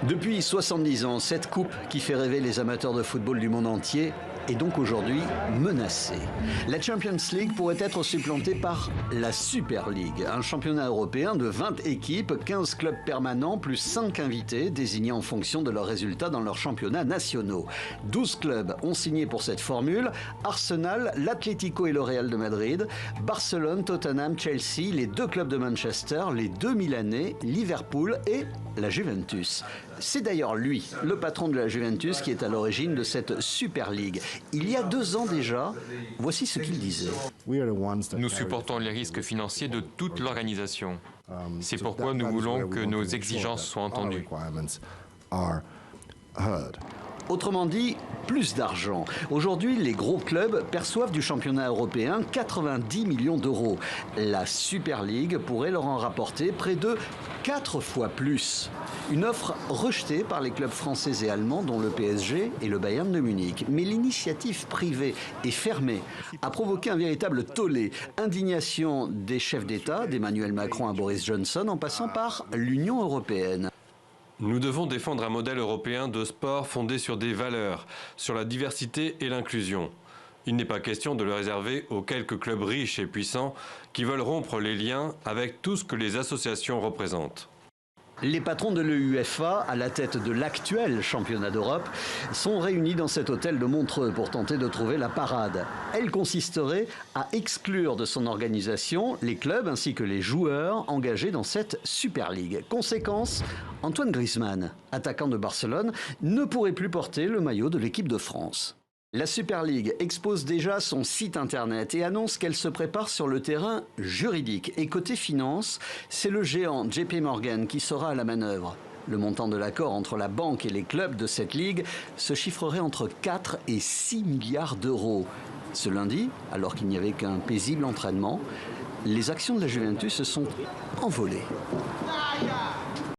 Depuis 70 ans, cette coupe qui fait rêver les amateurs de football du monde entier est donc aujourd'hui menacée. La Champions League pourrait être supplantée par la Super League, un championnat européen de 20 équipes, 15 clubs permanents, plus 5 invités désignés en fonction de leurs résultats dans leurs championnats nationaux. 12 clubs ont signé pour cette formule: Arsenal, l'Atlético et le Real de Madrid, Barcelone, Tottenham, Chelsea, les 2 clubs de Manchester, les 2 Milanais, Liverpool et la Juventus. C'est d'ailleurs lui, le patron de la Juventus, qui est à l'origine de cette Super League. Il y a 2 ans déjà, voici ce qu'il disait. Nous supportons les risques financiers de toute l'organisation. C'est pourquoi nous voulons que nos exigences soient entendues. Autrement dit, plus d'argent. Aujourd'hui, les gros clubs perçoivent du championnat européen 90 millions d'euros. La Super League pourrait leur en rapporter près de 4 fois plus. Une offre rejetée par les clubs français et allemands, dont le PSG et le Bayern de Munich. Mais l'initiative privée et fermée a provoqué un véritable tollé. Indignation des chefs d'État, d'Emmanuel Macron à Boris Johnson, en passant par l'Union européenne. Nous devons défendre un modèle européen de sport fondé sur des valeurs, sur la diversité et l'inclusion. Il n'est pas question de le réserver aux quelques clubs riches et puissants qui veulent rompre les liens avec tout ce que les associations représentent. Les patrons de l'UEFA, à la tête de l'actuel championnat d'Europe, sont réunis dans cet hôtel de Montreux pour tenter de trouver la parade. Elle consisterait à exclure de son organisation les clubs ainsi que les joueurs engagés dans cette Super League. Conséquence, Antoine Griezmann, attaquant de Barcelone, ne pourrait plus porter le maillot de l'équipe de France. La Super League expose déjà son site internet et annonce qu'elle se prépare sur le terrain juridique. Et côté finance, c'est le géant JP Morgan qui sera à la manœuvre. Le montant de l'accord entre la banque et les clubs de cette ligue se chiffrerait entre 4 et 6 milliards d'euros. Ce lundi, alors qu'il n'y avait qu'un paisible entraînement, les actions de la Juventus se sont envolées.